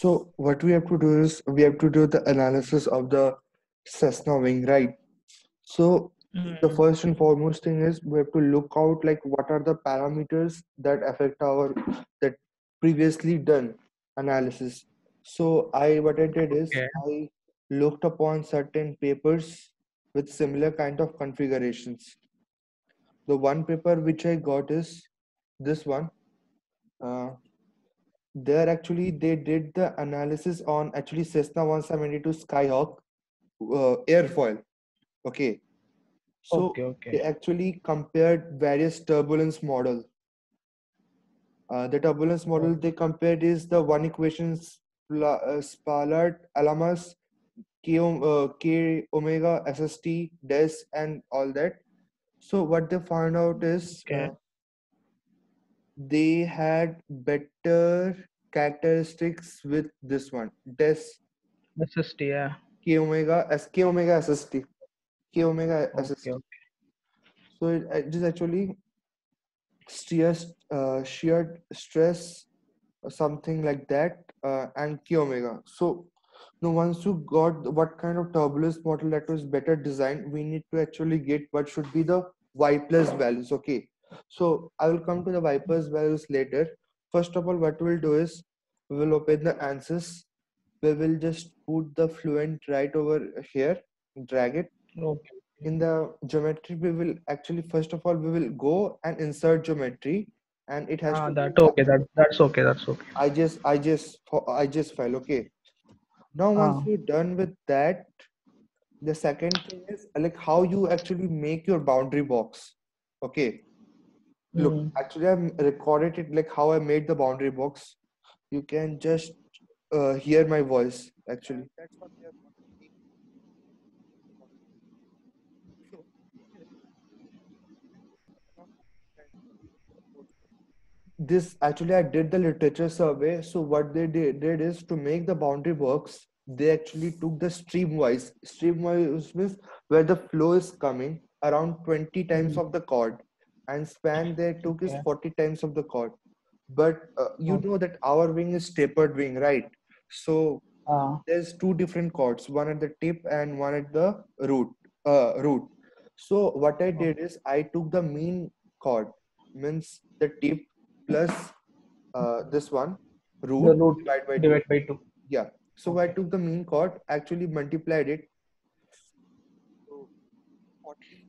So what we have to do is we have to do the analysis of the Cessna wing, right? So the Mm, first and foremost thing is we have to look out like what are the parameters that affect our that previously done analysis. So what I did is okay. I looked upon certain papers with similar kind of configurations. The one paper which I got is this one. Uh, there actually they did the analysis on actually Cessna 172 Skyhawk airfoil. Okay, so Okay, okay. they actually compared various turbulence model. The turbulence Oh, model they compared is the one equation Spalart, Alamas, K omega, SST, DES, and all that. So what they found out is okay. they had better characteristics with this one, DES, SST, yeah. K omega SST, K omega Okay, SST. okay. So it is actually sheared stress or something like that, and K omega. So now once you got what kind of turbulence model that was better designed, we need to actually get what should be the Y plus values. Okay, so I will come to the Y plus values later. First of all, what we'll do is we will open the answers. We will just put the fluent right over here, drag it Okay. in the geometry. We will actually first of all we will go and insert geometry, and it has to be That okay. That's okay. That's okay. I just file. Okay, now once Ah, you're done with that, the second thing is like how you actually make your boundary box. Okay, look, mm. actually I recorded it like how I made the boundary box. You can just hear my voice actually. That's what we are going to make. So this actually I did the literature survey. So what they did is to make the boundary box, they actually took the streamwise. Streamwise means where the flow is coming around 20 times Mm. of the chord, and span they took is Okay. 40 times of the chord. But you Okay. know that our wing is tapered wing, right? So Ah, there's two different chords, one at the tip and one at the root. So what I did is I took the mean chord, means the tip plus this one, the root root divided by 2. divided by two. Yeah, so I Okay. took the mean chord, actually multiplied it. So 40.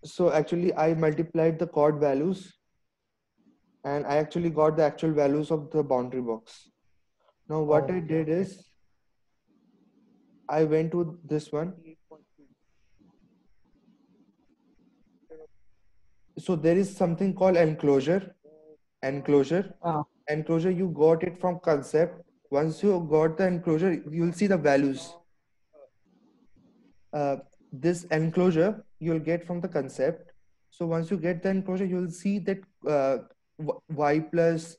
So actually I multiplied the chord values, and I actually got the actual values of the boundary box. Now what I Okay. did Okay. is I went to this one. So there is something called enclosure Ah, enclosure. You got it from concept. Once you got the enclosure, you'll see the values. uh, this enclosure you'll get from the concept. So once you get the enclosure, you'll see that y plus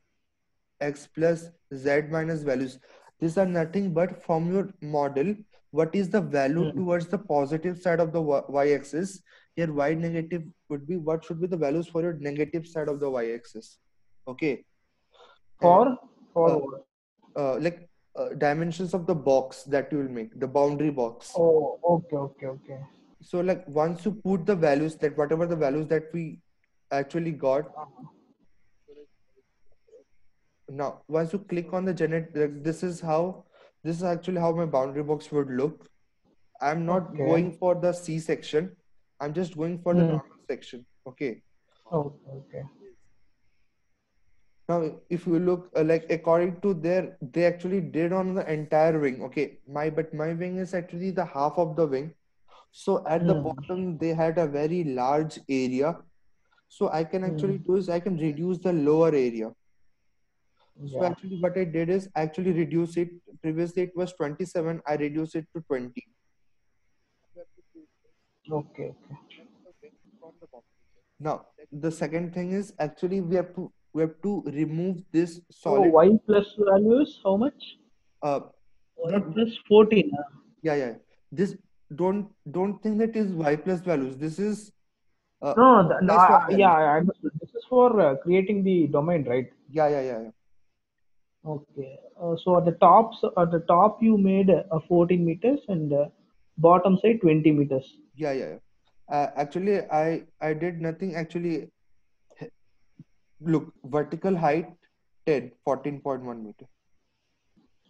x plus z minus values, these are nothing but from your model what is the value mm. towards the positive side of the y-axis. Here y negative would be what should be the values for your negative side of the y-axis. Okay, and For uh, what? dimensions of the box that you will make, the boundary box. Oh, okay, okay, okay. So like once you put the values, that whatever the values that we actually got, now once you click on the generate, like, this is actually how my boundary box would look. I'm not Okay. going for the C section. I'm just going for the Mm. normal section. Okay. Okay, okay. Now, if you look like according to they actually did on the entire wing. Okay. My wing is actually the half of the wing. So at the Mm. bottom, they had a very large area. So I can Mm. actually do is I can reduce the lower area. So Yeah. actually what I did is actually reduce it. Previously it was 27. I reduced it to 20. Okay, okay. Now the second thing is actually we have to remove this So solid. y plus value is how much? Uh, Y not plus 14. Yeah, yeah. This don't think that is y plus values. This is No, no, plus one yeah, values. I understood. This is for creating the domain, right? Yeah, yeah, yeah, yeah. Okay. So at the top you made 14 meters and bottom side 20 meters. Yeah, yeah, yeah. Actually, I did nothing. Actually, look, vertical height 10, 14.1 meter.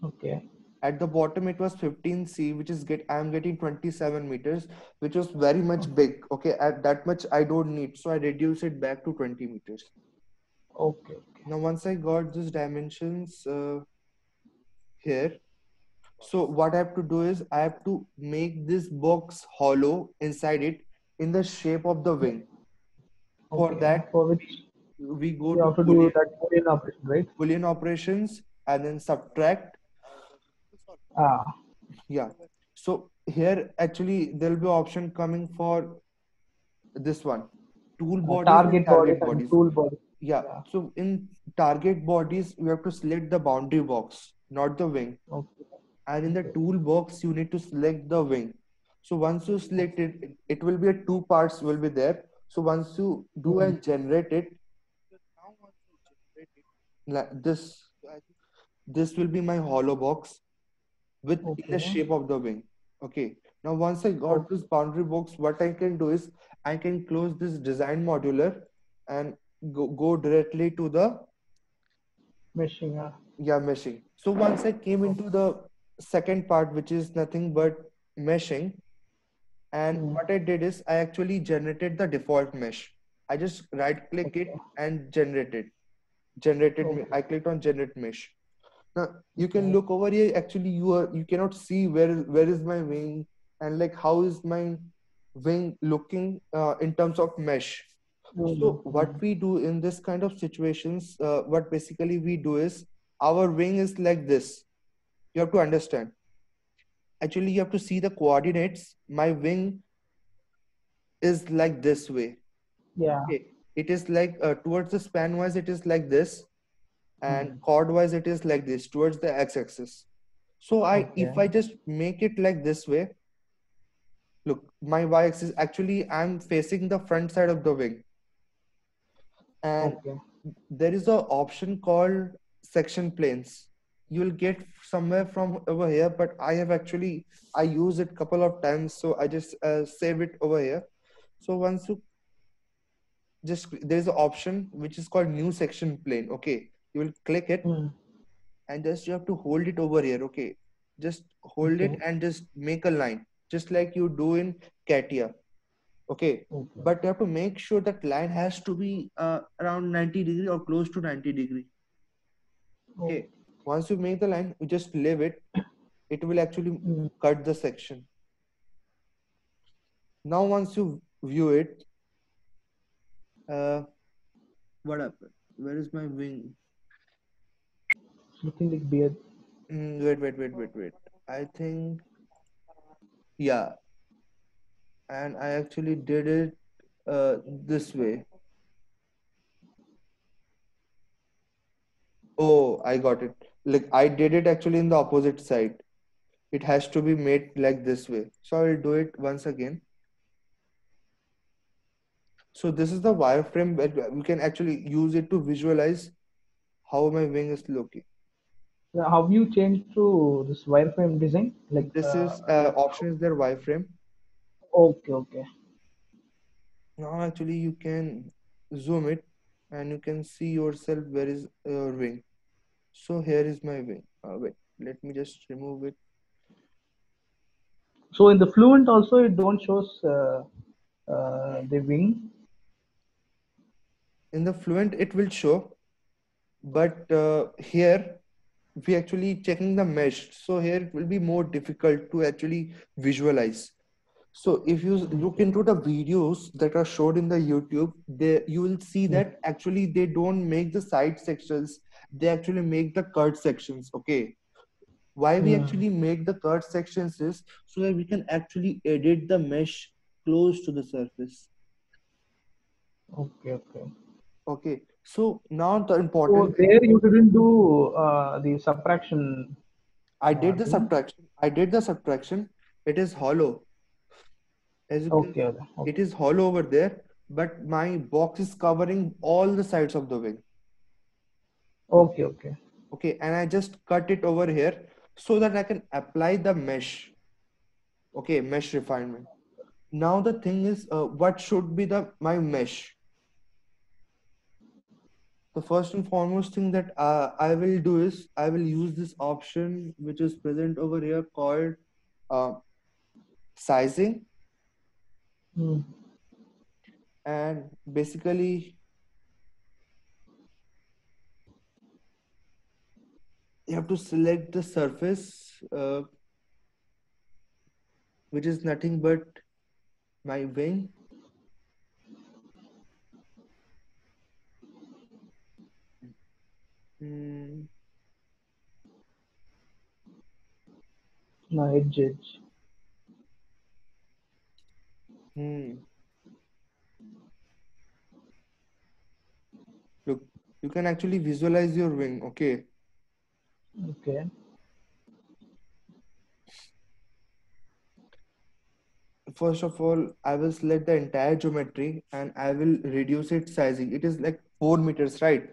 Okay. At the bottom, it was 15C, which is I'm getting 27 meters, which was very much Okay. big. Okay, at that much I don't need, so I reduce it back to 20 meters. Okay. Okay. Now, once I got these dimensions here, so what I have to do is I have to make this box hollow inside it in the shape of the wing. For Okay. that, For which we go you to have to do that Boolean operation, right? Boolean operations and then subtract. Ah. Yeah. So here actually there will be option coming for this one, tool bodies and Target bodies target and bodies. tool bodies. Yeah. Yeah. So in target bodies, we have to select the boundary box, not the wing. Okay. And in the Okay. tool box, you need to select the wing. So once you select Okay. it, it will be a two parts will be there. So once you do Mm. and generate it, this will be my hollow box with in the Okay. shape of the wing. Okay. Now once I got Okay. this boundary box, what I can do is I can close this design modular and go directly to the Meshing. meshing. So once I came Okay. into the second part, which is nothing but meshing, and Mm. what I did is I actually generated the default mesh. I just right click it Okay. and generated I Okay. clicked on generate mesh. Now you can Okay. look over here. Actually, you cannot see where is my wing and like how is my wing looking in terms of mesh. Mm. So what Mm. we do in this kind of situations, what basically we do is our wing is like this. You have to understand. Actually, you have to see the coordinates. My wing is like this way. Yeah. Okay, it is like towards the span wise, it is like this, and Mm. chord wise, it is like this towards the x-axis. So if Okay. I just make it like this way, look, my y-axis actually I'm facing the front side of the wing, and Okay. there is a option called section planes. You will get somewhere from over here, but I use it couple of times, so I just save it over here. So once you just there's an option which is called new section plane. Okay, you will click it Mm. and just you have to hold it over here. Okay, just hold it Okay. and just make a line just like you do in Katia. Okay, Okay. but you have to make sure that line has to be around 90 degree or close to 90 degree. Okay. Okay, once you make the line, you just leave it. It will actually Mm. cut the section. Now once you view it, uh what happened, where is my wing? Looking like beard. Wait, I think, yeah, and I actually did it this way. Oh, I got it. Like I did it actually in the opposite side. It has to be made like this way. So I will do it once again. So this is the wireframe that we can actually use it to visualize how my wing is looking. Have you changed to this wireframe design? This is option is there wireframe. Okay, okay, Now actually you can zoom it and you can see yourself where is your wing. So here is my wing. Wait, let me just remove it. so in the Fluent also it don't shows the wing. In the Fluent it will show, but here we actually checking the mesh. So here it will be more difficult to actually visualize. So if you look Okay. into the videos that are showed in the YouTube, you will see Mm. that actually they don't make the side sections. They actually make the cut sections. Okay. Why we Mm. actually make the cut sections is so that we can actually edit the mesh close to the surface. Okay, okay. Okay. So now the So important thing, there you didn't do the subtraction I did the thing. subtraction. I did the subtraction. It is hollow. As you can Okay, see, okay, okay, it is hollow over there, but my box is covering all the sides of the wing. Okay. okay, okay. Okay, and I just cut it over here so that I can apply the mesh. Okay, mesh refinement. Now the thing is, what should be the my mesh? The first and foremost thing that I will do is I will use this option which is present over here called uh, sizing. Hmm. And basically you have to select the surface, which is nothing but my wing. Hmm. No, edge. Hmm. Look, you can actually visualize your wing. Okay. Okay. First of all, I will select the entire geometry and I will reduce its sizing. It is like 4 meters, right?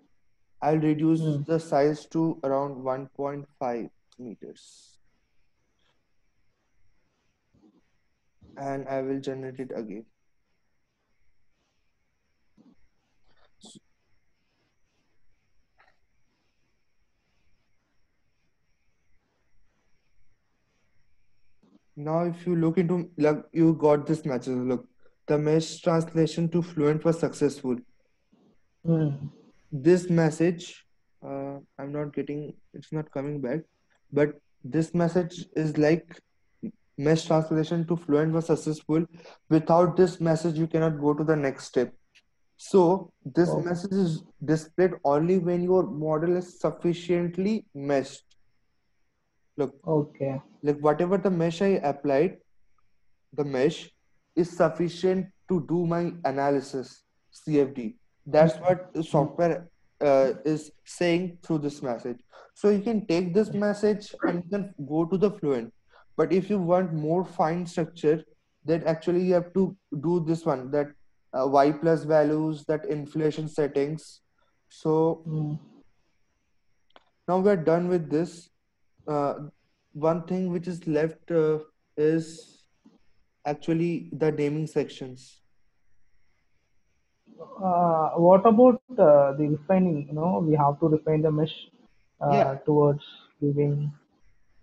I'll reduce Hmm. the size to around 1.5 meters and I will generate it again. So now, if you look into, like, you got this message. Look, the mesh translation to Fluent was successful. Hmm. This message, I'm not getting, it's not coming back, but this message is like mesh translation to Fluent was successful. Without this message, you cannot go to the next step. So this Oh, message is displayed only when your model is sufficiently meshed. Look, okay. like whatever the mesh I applied, the mesh is sufficient to do my analysis, CFD. Hmm. That's what the Hmm. software is saying through this message. So you can take this message and you can go to the Fluent. But if you want more fine structure, then actually you have to do this one, that y plus values, that inflation settings. So Hmm. now we're done with this. Uh, One thing which is left is actually the naming sections. What about the refining? We have to refine the mesh Yeah, towards giving.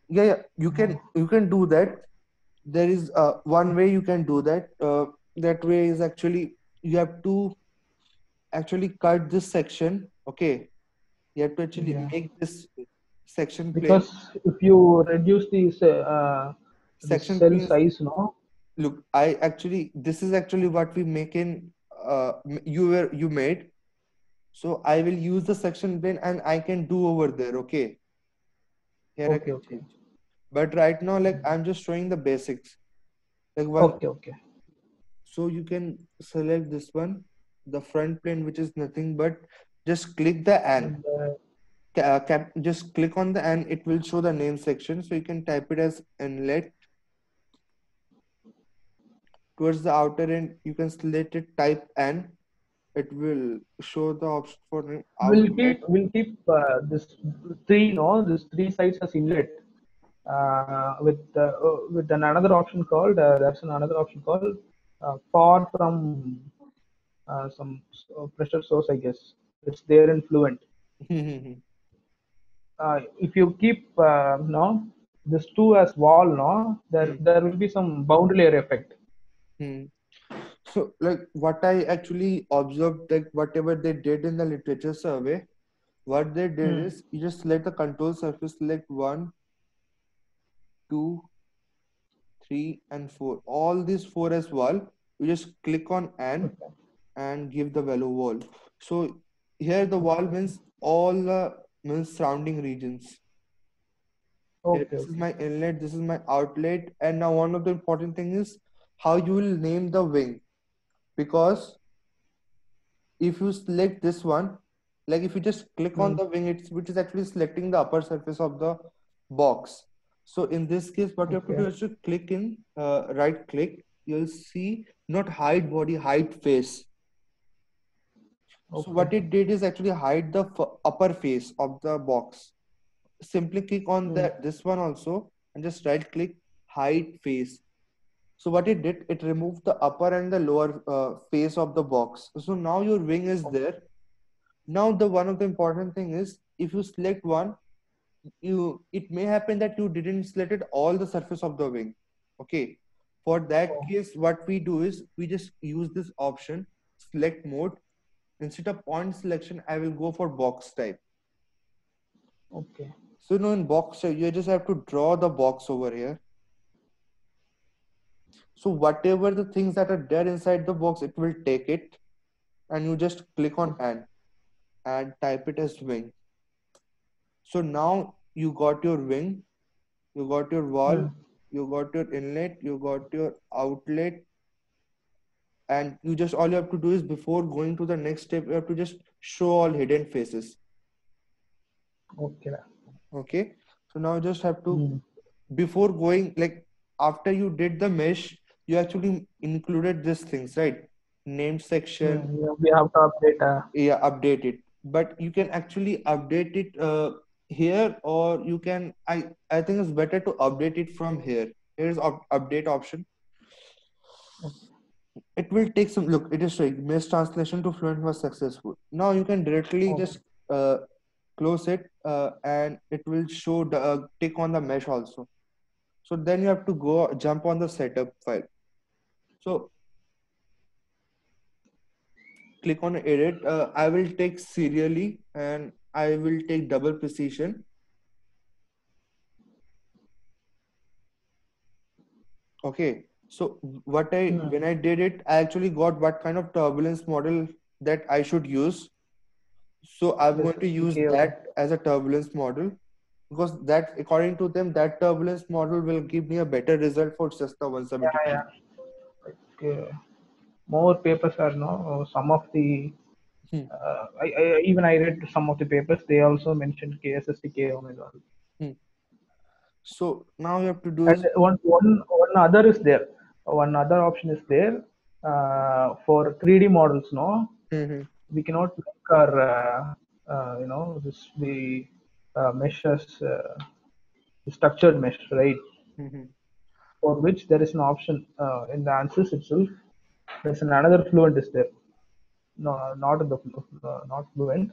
yeah, you can do that. There is one way you can do that. That way is actually you have to actually cut this section. Okay, you have to actually Yeah. make this section plain. Because if you reduce the Section cell plain is, size, no. look, I actually, this is actually what we make in you made. So I will use the section plain and I can do over there. Okay, here I Okay, can okay, change. But right now, like, I'm just showing the basics. Like one, okay, okay. so you can select this one, the front plane, which is nothing but just click the N. And Just click on the N, it will show the name section. So you can type it as inlet. Towards the outer end, you can select it, type N. It will show the option for name outlet. we'll keep this three, no, this three sides as inlet. With another option called there's another option called far from some pressure source, I guess. It's there in Fluent. If you keep no this two as wall, no, there will be some boundary layer effect. So, like, what I actually observed, like, whatever they did in the literature survey, what they did Hmm. is you just select the control surface, select one, two, three, and four. All these four as wall. You just click on Okay. and give the value wall. So here the wall means all the means surrounding regions. Here, Okay. this is Okay. my inlet, this is my outlet, and now one of the important thing is how you will name the wing, because if you select this one, like if you just click on Hmm. the wing, it's which is actually selecting the upper surface of the box. So in this case, what you have to do Okay. is to click in, right click, you'll see not hide body, hide face. So Okay. what it did is actually hide the upper face of the box. simply click on Mm. this one also and just right click, hide face. So what it did, it removed the upper and the lower face of the box. So now your wing is there. Now the one of the important thing is, if you select one, it may happen that you didn't select it all the surface of the wing. Okay, for that Oh, case what we do is we just use this option, select mode. Instead of point selection, I will go for box type. okay. So now in box type, you just have to draw the box over here. So whatever the things that are there inside the box, it will take it, and you just click on add and type it as wing. So now you got your wing, you got your wall, Mm. you got your inlet, you got your outlet, and you just, all you have to do is, before going to the next step, you have to just show all hidden faces. Okay. Okay, so now you just have to, Mm. before going, like after you did the mesh, you actually included these things, right? Name section, Mm. Yeah, we have to update. yeah, update it. But you can actually update it here, or you can, I think it's better to update it from here. Here's update option. It will take some, look, it is showing mesh translation to Fluent was successful. Now you can directly Okay. just close it, and it will show the tick on the mesh also. So then you have to go jump on the setup file. So click on edit. I will take serially, and I will take double precision. Okay. So what I, Mm. when I did it, I actually got what kind of turbulence model that I should use. So I'm This going to is use okay. Okay. that as a turbulence model, because that, according to them, that turbulence model will give me a better result for Cessna Yeah, 172. yeah. Like, more papers are no. Some of the Hmm. even I read some of the papers. They also mentioned KSST K omega. Hmm. So now you have to do And is, one other is there. One other option is there for 3D models. No, hmm, we cannot make our this the mesh as structured mesh, right? hmm, hmm, For which there is an option in the answers itself. There's another fluent is there. No, not in the not fluent.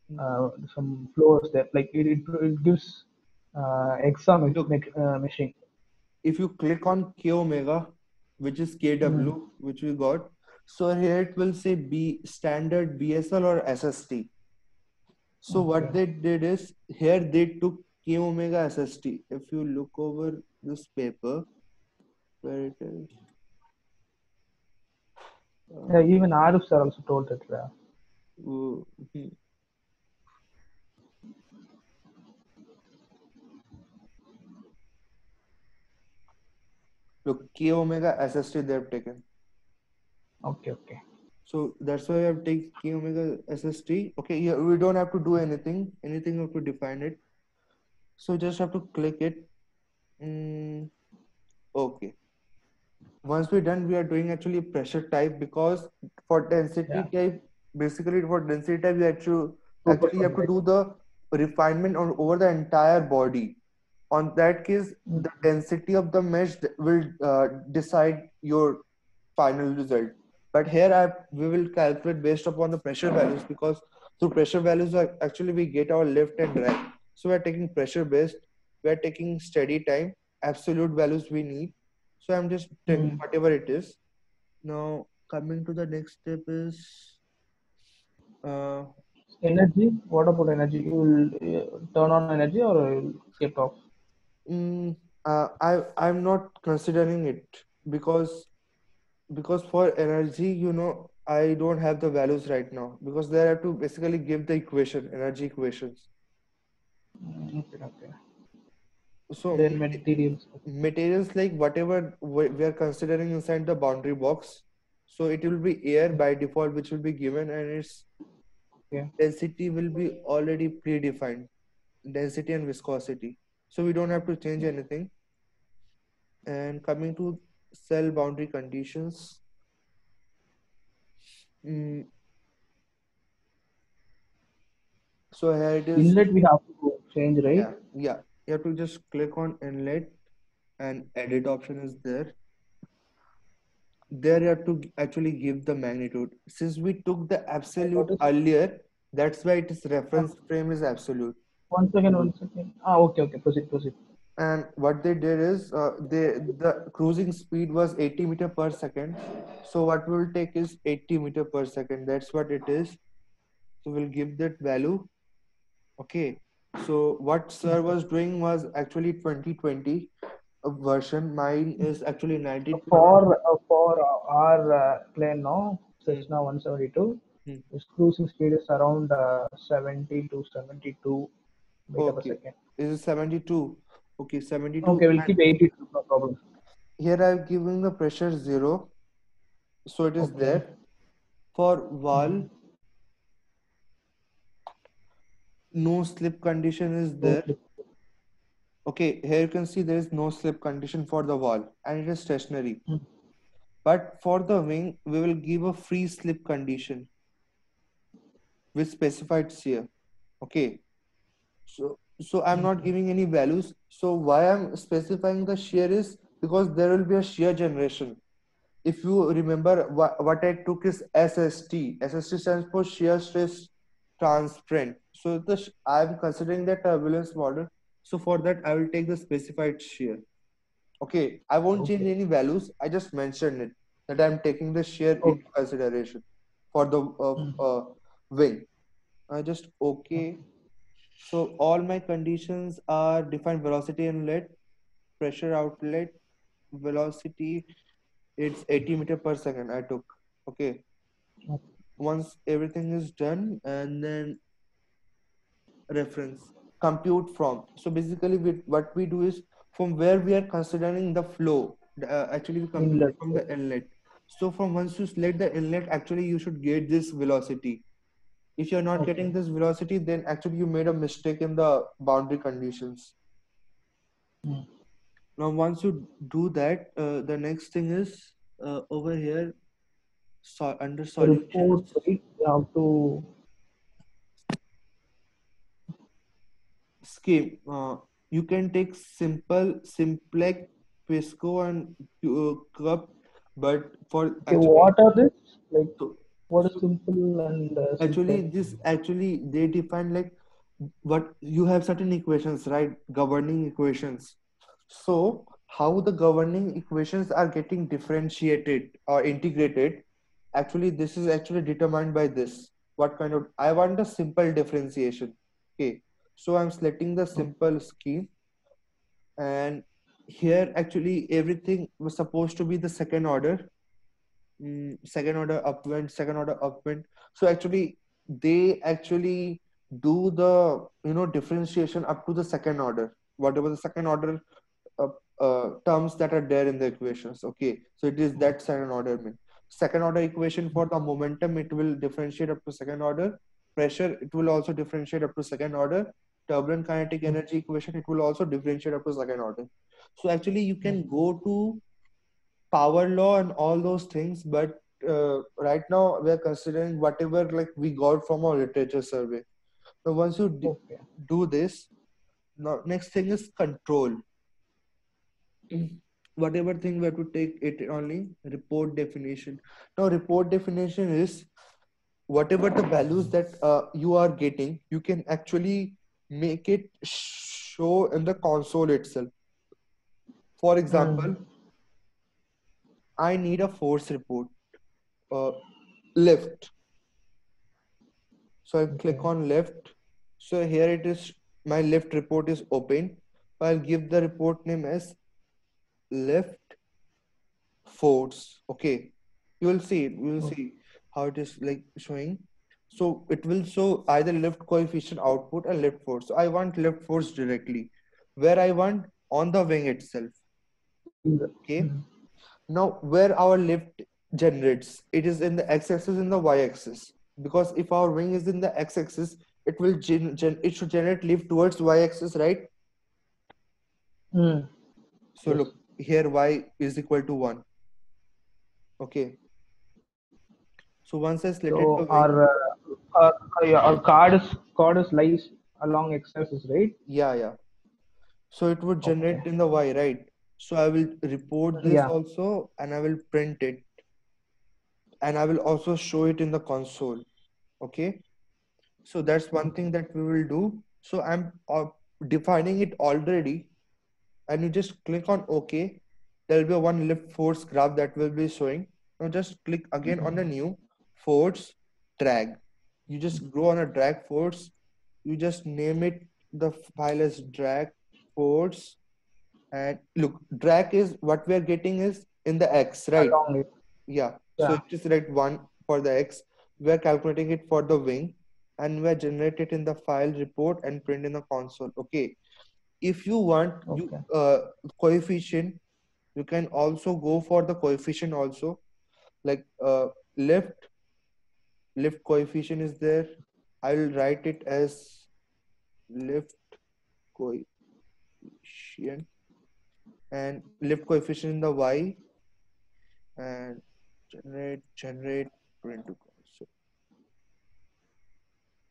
hmm. Some flows there. Like it gives exam Look, meshing. if you click on K omega, which is Mm. KW, which we got, so here it will say B standard BSL or SST. So what Okay. they did is, here they took K omega SST. If you look over this paper, where it is, Yeah, uh, even Arif sir also told that. hmm. Look, K omega SST they have taken. Okay, okay. So that's why I have taken K omega SST. Okay, yeah, we don't have to do anything. Anything you have to define it. So just have to click it. Mm, okay. Once we're done, we are doing actually pressure type, because for density Yeah. type, basically for density type, you actually you have to Supersonic. do the refinement on over the entire body. On that case, Mm. the density of the mesh will decide your final result. But here we will calculate based upon the pressure values, because through pressure values actually we get our lift and drag. So we are taking pressure based, we are taking steady time, absolute values we need. So I'm just taking Mm. whatever it is. Now coming to the next step is uh, Energy. What about energy? You will turn on energy or you will keep off? mm, I'm not considering it, because for energy, I don't have the values right now, because they have to basically give the equation, energy equations. Okay, okay. So Then materials. materials, like whatever we are considering inside the boundary box, so it will be air by default, which will be given, and its Okay. density will be already predefined, density and viscosity. So we don't have to change anything. And coming to cell boundary conditions, mm, so here it is. Inlet we have to go. change, right? Yeah. You have to just click on inlet and edit option is there. There you have to actually give the magnitude. Since we took the I absolute noticed. earlier, that's why its reference frame is absolute. One second, one second. Okay, okay. Proceed. And what they did is the cruising speed was 80 meter per second. So what we'll take is 80 meter per second. That's what it is. So we'll give that value. Okay. So what sir was doing was actually 2020 version. Mine is actually 1920. For our plane now, Hmm, Cessna 172, hmm. its cruising speed is around 70 to 72 meter per Okay. second. Is it 72? Okay, 72. Okay, we'll And keep 82, no problem. here I've given the pressure 0. So it is Okay. there. For Mm. valve, no slip condition is No there. slip. Okay, here you can see there is no slip condition for the valve and it is stationary. Mm. But for the wing, we will give a free slip condition with specified shear. Okay, so I'm not Okay. giving any values. So why I'm specifying the shear is because there will be a shear generation. If you remember what I took is SST. SST stands for shear stress transference. So I'm considering that turbulence model. So for that, I will take the specified shear. Okay, I won't change Okay. any values. I just mentioned it that I'm taking the shear into Okay. consideration for the Mm. wing. I just okay. Okay. So all my conditions are defined velocity inlet, pressure outlet, velocity. It's 80 meter per second. I took. Okay. Okay. Once everything is done, and then reference compute from. So basically, what we do is from where we are considering the flow. Actually, we compute Inlet. from the inlet. So from once you select the inlet, actually you should get this velocity. If you're not Okay. getting this velocity, then actually you made a mistake in the boundary conditions. Mm. Now, once you do that, the next thing is over here, under The report, solutions, right? You have to. scheme. You can take simplex, Pisco, and cup, but for Okay, actually, what are this? Like, so, what is so simple and actually, simplex? this actually they define like what you have certain equations, right? Governing equations. So how the governing equations are getting differentiated or integrated, actually this is actually determined by this. What kind of I want a simple differentiation. Okay. So I'm selecting the Okay. simple scheme and here actually everything was supposed to be the second order. Second order upwind, second order upwind. So actually they actually do the differentiation up to the second order, whatever the second order uh, terms that are there in the equations. Okay, so it is that second order mean. Second order equation for the momentum, it will differentiate up to second order. Pressure, it will also differentiate up to second order. Turbulent kinetic Okay. energy equation, it will also differentiate up to second order. So actually you can Okay. go to power law and all those things, but right now we are considering whatever like we got from our literature survey. So once you Okay. do this, now next thing is control. Whatever thing we have to take it only report definition. Now report definition is whatever the values that you are getting, you can actually make it show in the console itself. For Mm. example, I need a force report, uh, lift. So I click Okay. on lift. So here it is, my lift report is open. I'll give the report name as lift force. Okay, you will see it. You will Okay. see how it is like showing. So it will show either lift coefficient output or lift force. So I want lift force directly, where I want on the wing itself. Okay. Mm. Now where our lift generates, it is in the x-axis and the y-axis. Because if our wing is in the x-axis, it will it should generate lift towards y-axis, right? Mm. So Yes. look here, y is equal to 1. Okay. So once I selected the So wing, our yeah, our card is lies. along x-axis, right? Yeah. So it would Okay. generate in the Y, right? So I will report this Yeah. also and I will print it and I will also show it in the console. Okay. So that's one thing Okay. that we will do. So I'm defining it already, and you just click on OK. There will be a one lift force graph that will be showing. Now just click again on the new force drag. You just go on a drag force. You just name it the file as drag force. And look, drag is what we are getting is in the X, right? Along it. Yeah. So Yeah. it is right one for the X. We are calculating it for the wing and we are generate it in the file report and print in the console. Okay. If you want you Okay. coefficient, you can also go for the coefficient also, like lift coefficient is there. I will write it as lift coefficient and lift coefficient in the Y and generate print to console.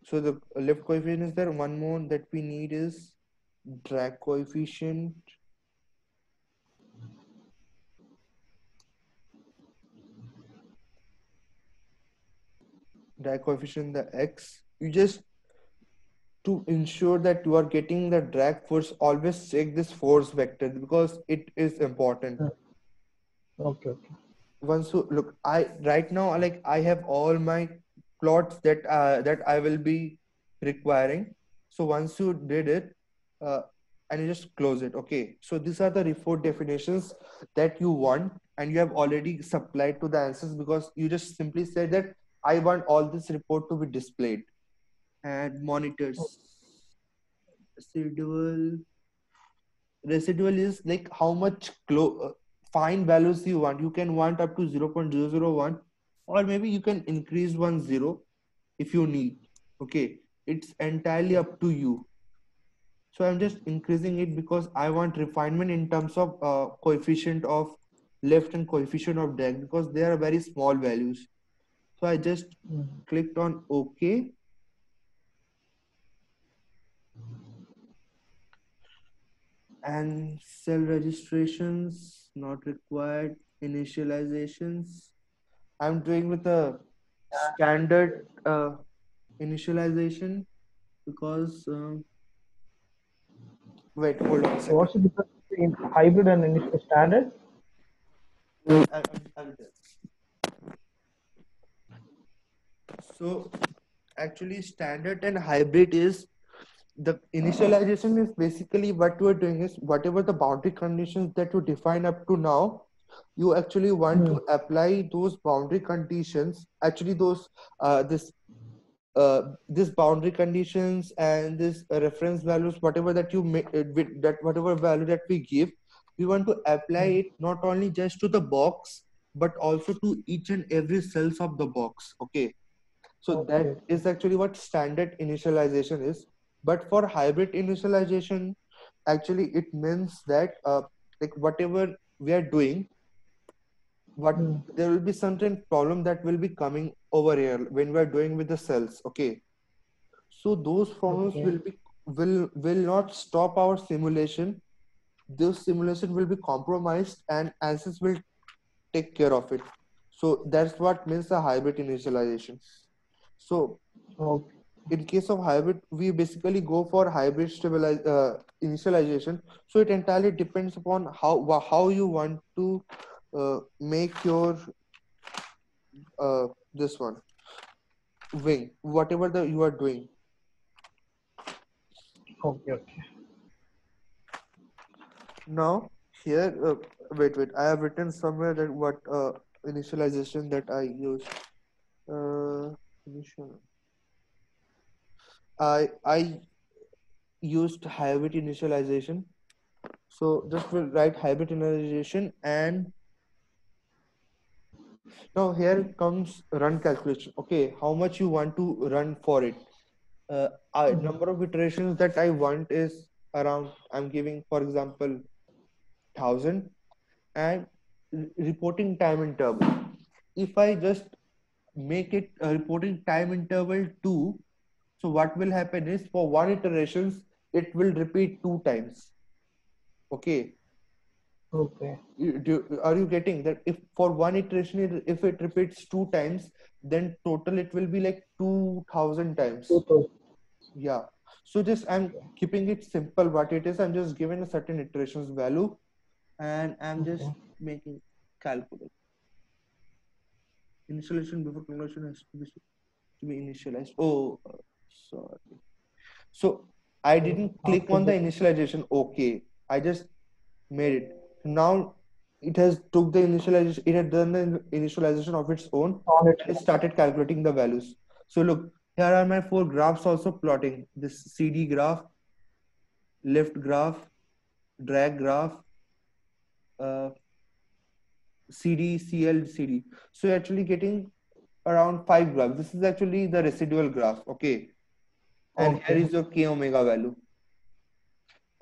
So the lift coefficient is there. One more that we need is drag coefficient. Drag coefficient in the X. You just to ensure that you are getting the drag force, always check this force vector because it is important. Mm. Okay. Okay. Once you look, I right now like I have all my plots that I will be requiring. So once you did it, uh, and you just close it. Okay. So these are the report definitions that you want, and you have already supplied to the answers because you just simply said that I want all this report to be displayed. And monitors residual is like how much fine values you want. You can want up to 0.001, or maybe you can increase 10 if you need. Okay, it's entirely up to you. So I'm just increasing it because I want refinement in terms of coefficient of left and coefficient of drag because they are very small values. So I just Mm. clicked on OK. And cell registrations not required. Initializations I'm doing with a standard initialization because wait, hold on a So second. what's the difference between hybrid and standard? I will tell. So actually, standard and hybrid is the initialization is basically what you are doing is whatever the boundary conditions that you define up to now, you actually want Mm. to apply those boundary conditions. Actually, those this boundary conditions and this reference values, whatever that you make that whatever value that we give, we want to apply Mm. it not only just to the box but also to each and every cells of the box. Okay, so that Okay. is actually what standard initialization is. But for hybrid initialization, actually it means that like whatever we are doing, what Mm. there will be certain problem that will be coming over here when we are doing with the cells. Okay, so those problems Okay. will not stop our simulation. This simulation will be compromised and ANSYS will take care of it. So that's what means a hybrid initialization. So Okay. in case of hybrid, we basically go for hybrid initialization. So it entirely depends upon how you want to make your this one wing, whatever the you are doing. Okay. Okay. Now here, wait, I have written somewhere that what initialization that I use. Initial. I used hybrid initialization. So just will write hybrid initialization, and now here comes run calculation. Okay, how much you want to run for it? Mm. Number of iterations that I want is around. I'm giving, for example, 1,000 and reporting time interval. If I just make it a reporting time interval 2, So what will happen is for one iterations, it will repeat 2 times. Okay. Okay. Are you getting that? If for one iteration, if it repeats 2 times, then total it will be like 2000 times. 2000. Yeah. So just I'm Okay. keeping it simple what it is. I'm just giving a certain iterations value and I'm just Okay. making calculate. Initialization before conclusion has to be initialized. Oh, sorry. So I So didn't click after on the that, initialization. Okay. I just made it. Now it has took the initialization, it had done the initialization of its own on its and it own. started calculating the values. So look, here are my 4 graphs also plotting this CD graph, lift graph, drag graph, uh, CD, CL, CD. So you're actually getting around 5 graphs. This is actually the residual graph. Okay. And here Okay. is your K omega value.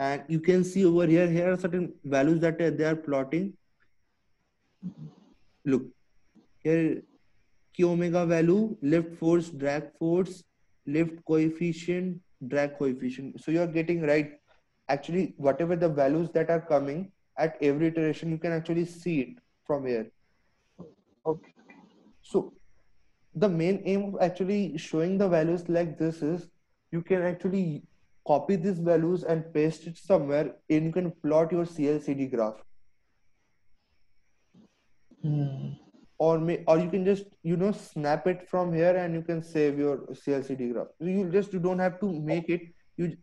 And you can see over here are certain values that they are plotting. Look, here K omega value, lift force, drag force, lift coefficient, drag coefficient. So you're getting right. Actually, whatever the values that are coming at every iteration, you can actually see it from here. Okay. So the main aim of actually showing the values like this is you can actually copy these values and paste it somewhere and you can plot your CLCD graph. Hmm. Or you can just snap it from here and you can save your CLCD graph. You don't have to make it.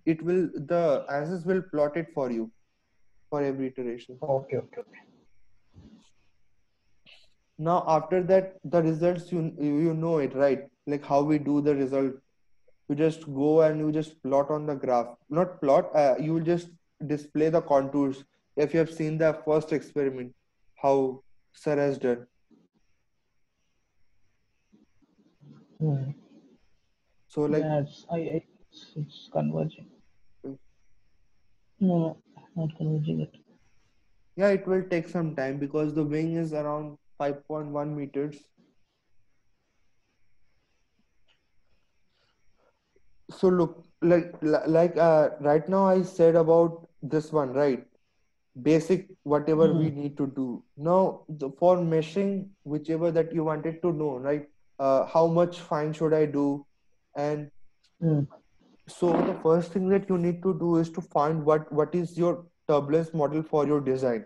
It will the answers will plot it for you for every iteration. Okay. Okay. Okay. Now after that the results you know it, right? Like how we do the result. You just go and you just plot on the graph. Not plot. You will just display the contours. If you have seen the first experiment, how Sir has done. Hmm. So like Yeah, it's converging. No, not converging it. yeah, it will take some time because the wing is around 5.1 meters. So look, right now I said about this one, right? Basic whatever Hmm. we need to do. Now for meshing, whichever that you wanted to know, right? How much fine should I do? And Hmm. so the first thing that you need to do is to find what is your turbulence model for your design.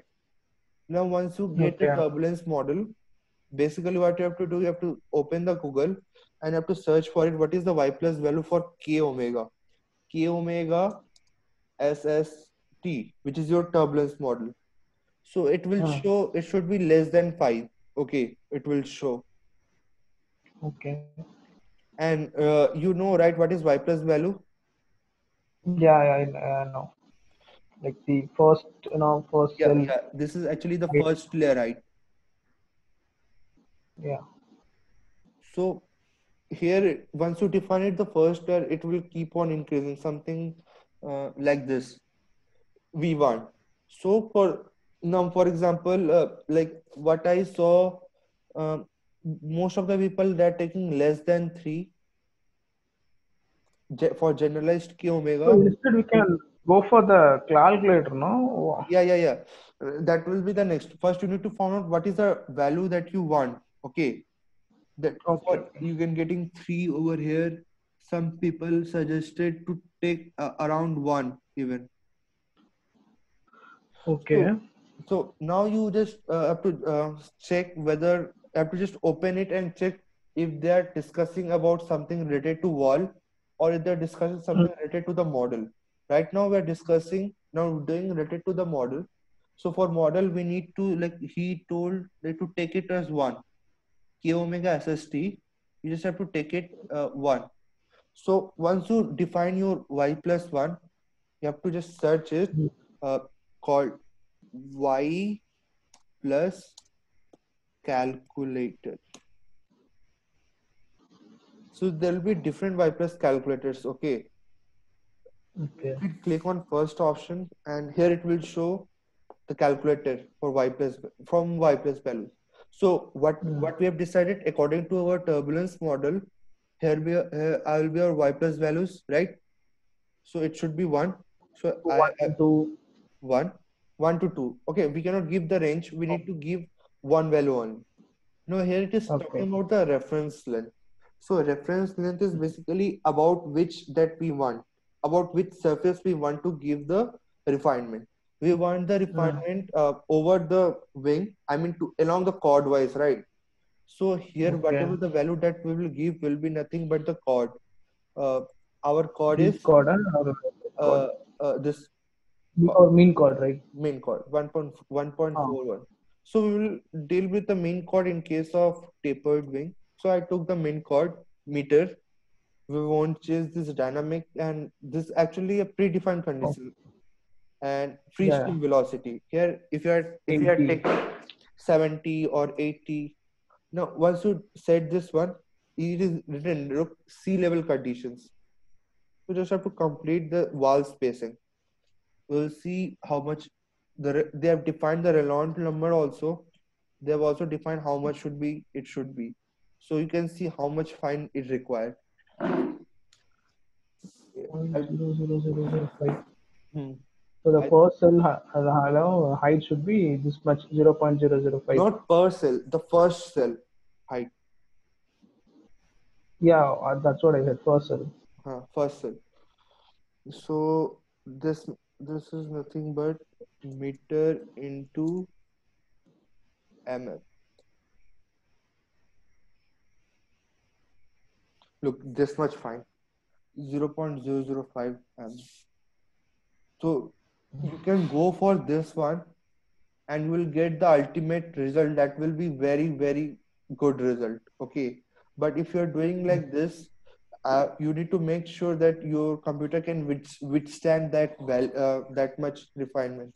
Now once you get a Okay. turbulence model, basically what you have to do, you have to open the Google and you have to search for it. What is the y plus value for K omega? K omega SST, which is your turbulence model. So it will Hmm. show it should be less than 5. Okay, it will show. Okay. And you know, right, what is y plus value? Yeah, yeah, I know. Like the first, first Yeah, cell. yeah. This is actually the Right. first layer, right? Yeah. So here, once you define it, the first layer, it will keep on increasing something like this. V1. So for now, for example, like what I saw, um, most of the people they're taking less than 3 for generalized K So omega. instead, we can go for the calculator, no? Yeah. That will be the next. First, you need to find out what is the value that you want. Okay, that Okay. for Okay. you can getting 3 over here. Some people suggested to take around 1 even. Okay. So, so now you just have to check whether have to just open it and check if they are discussing about something related to wall or if they're discussing Hmm. something related to the model. Right now we're discussing now doing related to the model. So for model we need to like he told that to take it as 1 K omega SST. You just have to take it 1. So once you define your y plus 1, you have to just search it Hmm. uh, called y plus calculator. So there will be different y plus calculators. Okay, Okay. you click on first option and here it will show the calculator for y plus from y plus values. So what Hmm. what we have decided according to our turbulence model, here I will be your y plus values, right? So it should be 1. So One, I two. 1, 1 to 2. Okay, we cannot give the range. We need to give one value only. No, here it is Okay. talking about the reference length. So reference length is basically about which that we want, about which surface we want to give the refinement. We want the Mm. refinement over the wing, I mean to along the chord wise, right? So here Okay. whatever the value that we will give will be nothing but the chord. Uh, our chord Deep is chord and or chord. uh, this Or mean chord, right? main chord Ah. 1.41. So we will deal with the main chord in case of tapered wing. So I took the main chord meter. We won't change this dynamic, and this actually a predefined Oh, condition. And free yeah. stream velocity here, if you are 80. taking 70 or 80. Now once you set this one, it is written look sea level conditions. You just have to complete the wall spacing. We'll see how much they have defined the Renault number also. They have also defined how much should be it should be. So you can see how much fine it required. Point I, zero zero zero zero 0.00005. hmm, So the I first cell hello, height should be this much, 0.005. not per cell, the first cell height. Yeah, that's what I said. First cell. First cell. So this is nothing but meter into mm. Look, this much fine. 0.005 m. So you can go for this one and you will get the ultimate result that will be very very good result. Okay, but if you're doing like this, you need to make sure that your computer can withstand that much refinement.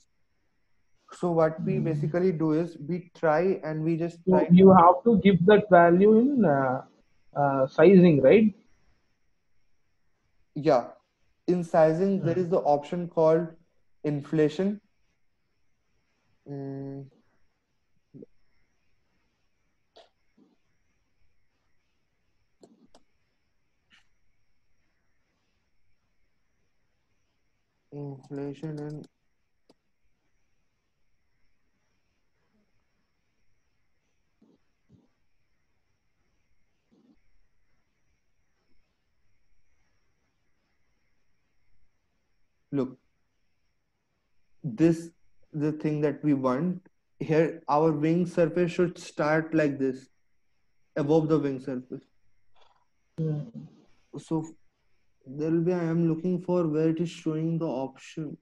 So what we basically do is we try and we just try You to, have to give that value in sizing, right? yeah, in sizing there Mm. is the option called inflation. Mm, inflation and look, this the thing that we want. Here our wing surface should start like this, above the wing surface. Mm. So there will be, I am looking for where it is showing the option.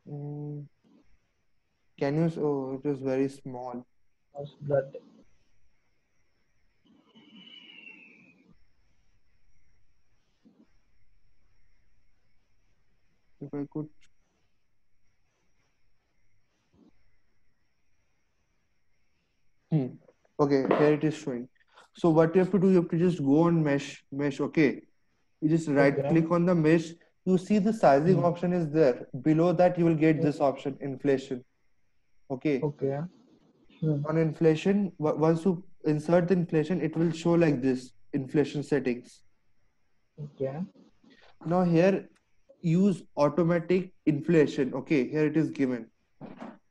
Mm, can you, oh, it is very small. That's that. If I could, hmm. Okay, here it is showing. So what you have to do, you have to just go on mesh. Okay, you just right Okay. click on the mesh. You see the sizing Mm. option is there. Below that you will get Mm. this option, inflation. Okay, Okay. Mm. on inflation, once you insert the inflation, it will show like this, inflation settings. Okay. Now here, use automatic inflation. Okay, here it is given.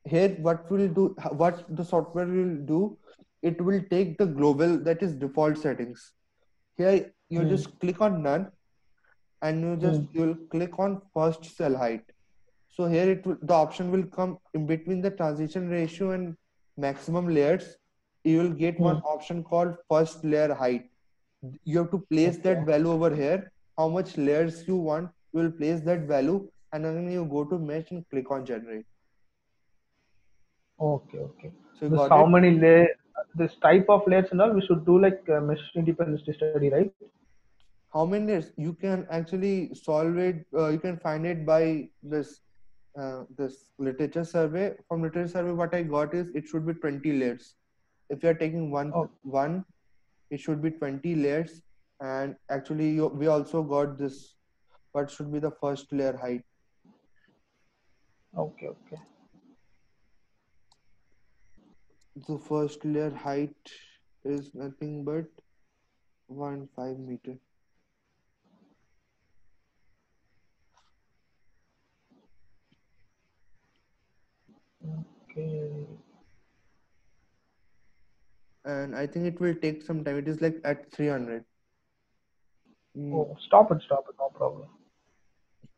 Here what will do, what the software will do, it will take the global, that is default settings. Here you Mm. just click on none, and Mm. you'll click on first cell height. So here the option will come in between the transition ratio and maximum layers. You will get one Mm. option called first layer height. You have to place Okay. that value over here. How much layers you want, you will place that value, and then you go to mesh and click on generate. Okay. Okay. So you This got how it. many layer, this type of layers and all we should do like mesh dependency study, right? How many layers you can actually solve it, you can find it by this literature survey. From literature survey what I got is it should be 20 layers. If you are taking Oh, one, it should be 20 layers. And actually we also got this, what should be the first layer height. Okay, okay. The first layer height is nothing but 1.5 meter. Okay. And I think it will take some time. It is like at 300. Mm, Oh, stop it, no problem.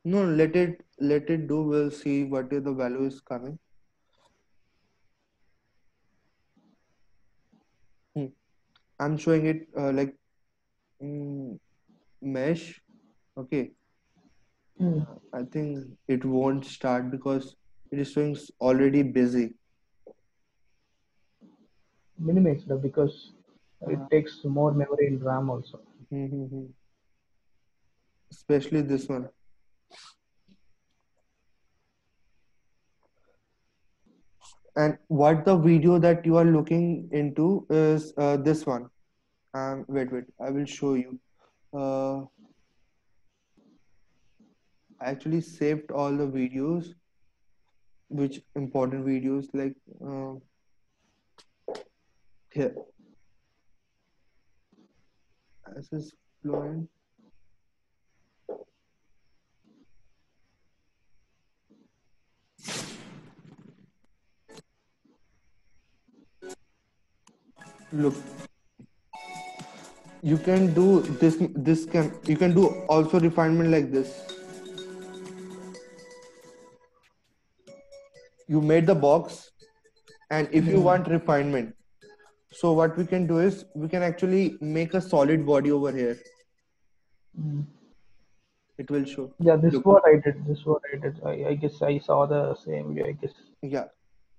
no, let it do. We'll see what is the value is coming. Hmm. I'm showing it like mm, mesh. Okay. Hmm. I think it won't start because it is showing already busy. Minimax because it Uh, takes more memory in RAM also. hmm, hmm, hmm. Especially this one. And what the video that you are looking into is this one. Wait, I will show you. Uh, I actually saved all the videos, which important videos like here. This is fluent. Look, you can do this. This can you can do also refinement like this. You made the box, and if you Hmm. want refinement, so what we can do is we can actually make a solid body over here. Hmm. It will show. Yeah, this Look, what I did. This what I did. I guess I saw the same video. I guess. yeah,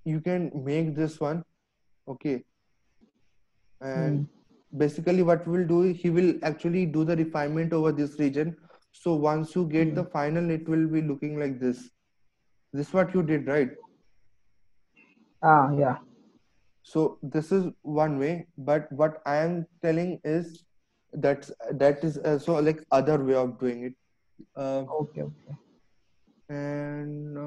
you can make this one. Okay, and Hmm. basically what we'll do, he will actually do the refinement over this region. So once you get Hmm. the final, it will be looking like this. This is what you did, right? Ah, yeah. So this is one way, but what I am telling is that is also like other way of doing it. uh, Okay, okay. and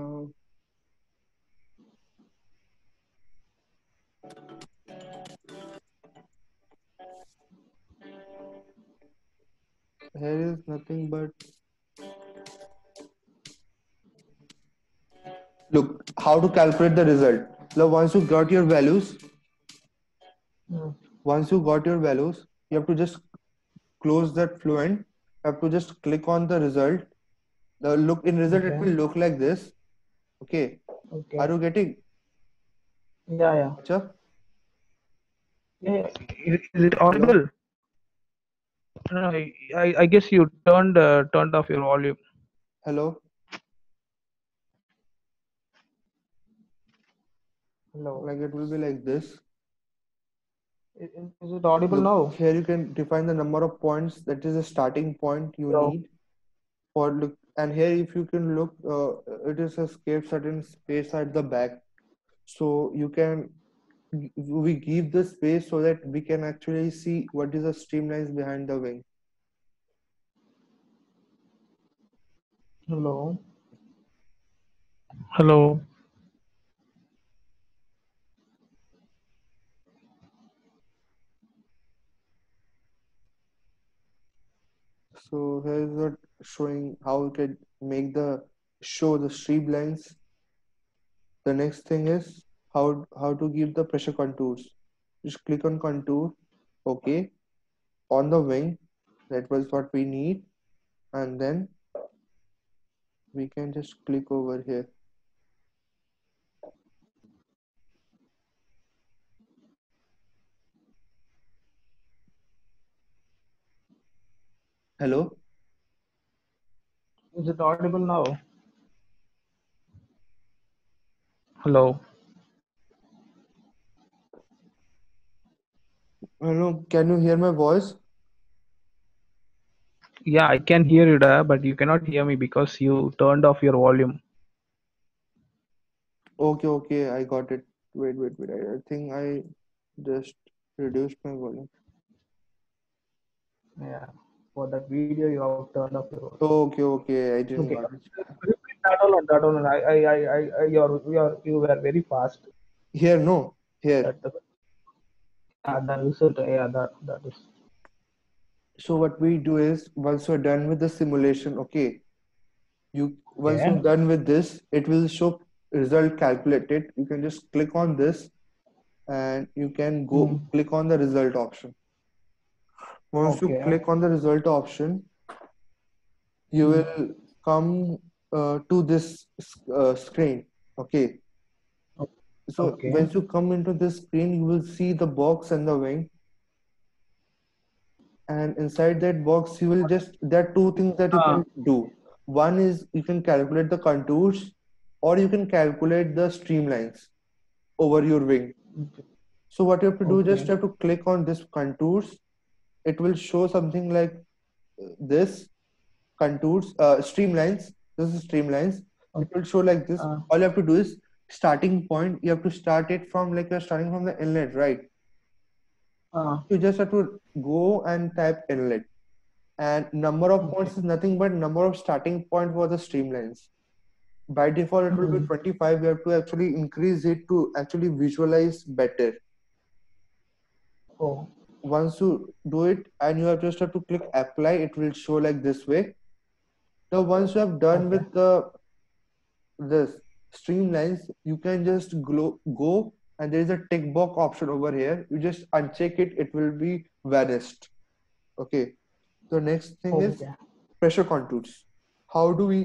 here is nothing but look how to calculate the result. Now Hmm. once you got your values, you have to just close that fluent. You have to just click on the result. The look in result, it Okay, will look like this. Okay, are okay. you getting? Yeah, yeah. Acha? Yeah. Is it Hello, audible? No, I guess you turned off your volume. hello. Hello. Like it will be like this. Is it audible Look, now? here you can define the number of points. That is a starting point you Hello. need for look. And here, if you can look, it is a escape certain space at the back. So you can we give the space so that we can actually see what is the streamlines behind the wing. Hello. Hello. So here is what showing how you can make the show the streamlines. The next thing is how to give the pressure contours. Just click on contour. Okay, on the wing. That was what we need, and then we can just click over here. Hello. Is it audible now? Hello. Hello. Can you hear my voice? Yeah, I can hear you, da, but you cannot hear me because you turned off your volume. Okay, I got it. Wait. I think I just reduced my volume. Yeah. for that video you have turned off your. Okay, I didn't Okay, got it. repeat that alone. That alone. You were very fast. Here, no, here. That the yeah, the result. Yeah, that is. So what we do is once you're done with the simulation, okay, once you're Okay. done with this, it will show result calculated. You can just click on this and you can go Mm. click on the result option. Once you Okay. click on the result option, you Mm. will come to this screen. Okay. O- So Okay. once you come into this screen, you will see the box and the wing. And inside that box, you will just, there are two things that you Ah. can do. One is you can calculate the contours or you can calculate the streamlines over your wing. Okay. So what you have to do, just Okay. have to click on this contours. It will show something like this contours, streamlines. This is streamlines. It Okay. will show like this. Ah. All you have to do is starting point. You have to start it from like you're starting from the inlet, right? Ah. You just have to go and type inlet. And number of Okay. points is nothing but number of starting point for the streamlines. By default, it will be Mm. 25. We have to actually increase it to actually visualize better. Oh. Once you do it and you have just have to click apply, it will show like this way. Now once you have done Okay. with this streamlines, you can just go and there is a tick box option over here. You just uncheck it, it will be vanished. Okay. The next thing is Okay. pressure contours. How do we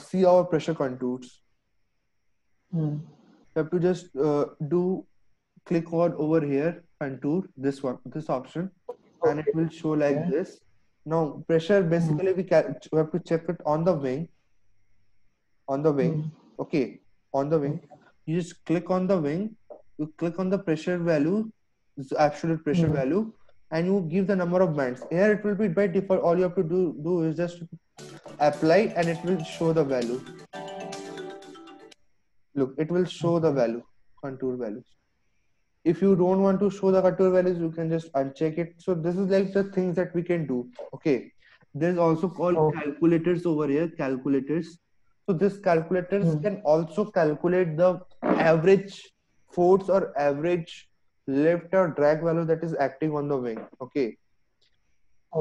see our pressure contours? Mm. You have to just do click on over here contour this one, this option, and it Okay. will show like Okay. this. Now pressure Mm. basically we have to check it on the wing, on the wing. Mm. Okay, on the wing. Okay. You just click on the wing. You click on the pressure value, the absolute pressure Mm. value, and you give the number of bands. Here it will be by default. All you have to do is just apply, and it will show the value. Look, it will show the Okay. value, contour values. If you don't want to show the contour values, you can just uncheck it. So this is like the things that we can do. Okay. There's also called Oh. calculators over here, calculators. So this calculators Mm. can also calculate the average force or average lift or drag value that is acting on the wing. Okay.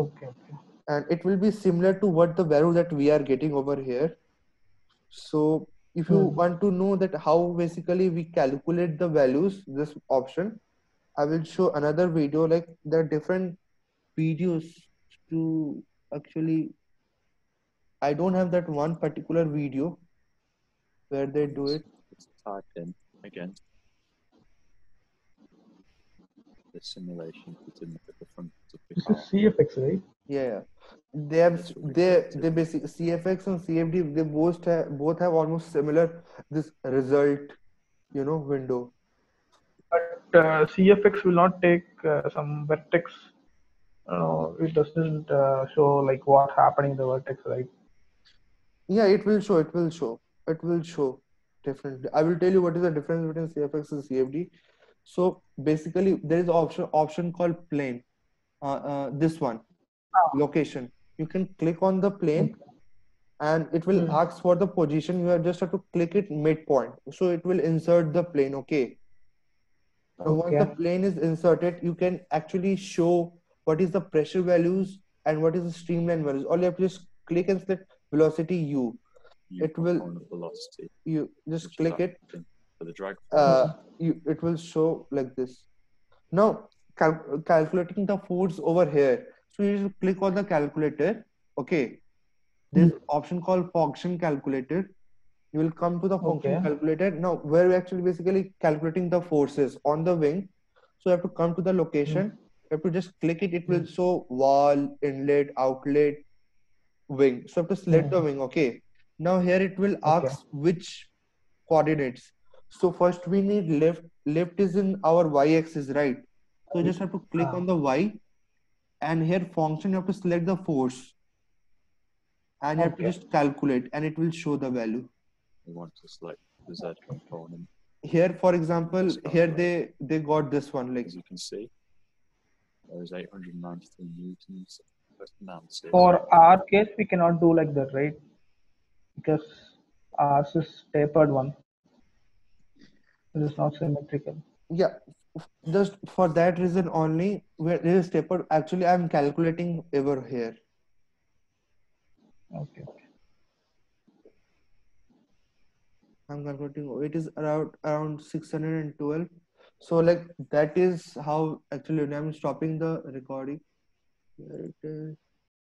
Okay. Okay. And it will be similar to what the value that we are getting over here. So if you Mm. want to know that how basically we calculate the values, this option, I will show another video. Like there are different videos to actually, I don't have that one particular video where they do it. Let's type in again the simulation, put in at the front of the This car. is CFX, right? Yeah. They have That's what we get to. they basic CFX and CFD, they both have almost similar this result, window. But CFX will not take some vertex. It doesn't show like what happening in the vertex, right? Yeah, it will show definitely. I will tell you what is the difference between CFX and CFD. So basically there is option called plane. This one, Ah. location. You can click on the plane Okay. and it will Mm. ask for the position. Just have to click it midpoint. So it will insert the plane. Okay. Now once the Okay. plane is inserted, you can actually show what is the pressure values and what is the streamline values. All you have to just click and select velocity U. U It will component velocity, you just which is click it. acting for the drag force. It will show like this. Now calculating the force over here. So you just click on the calculator. Okay. There's Mm. option called function calculator. You will come to the function Okay. calculator. Now where we actually basically calculating the forces on the wing. So you have to come to the location. Mm. You have to just click it. It will Mm. show wall, inlet, outlet, wing. So you have to select the Mm. wing. Okay. Now here it will Okay. ask which coordinates. So first we need lift. Lift is in our y-axis, right? So you just have to click Ah. on the y, and here function you have to select the force, and you have to Okay. just calculate, and it will show the value. We want to select the Z component. Here, for example, Just here calculate. they got this one like As you can see, there's 893 newtons Nancy. For our case, we cannot do like that, right? Because ours is tapered one. It is not symmetrical. Yeah, just for that reason only, where there is tapered, actually I'm calculating over here. Okay. I'm calculating, it is around 612. So like that is how actually when I'm stopping the recording. Where it is.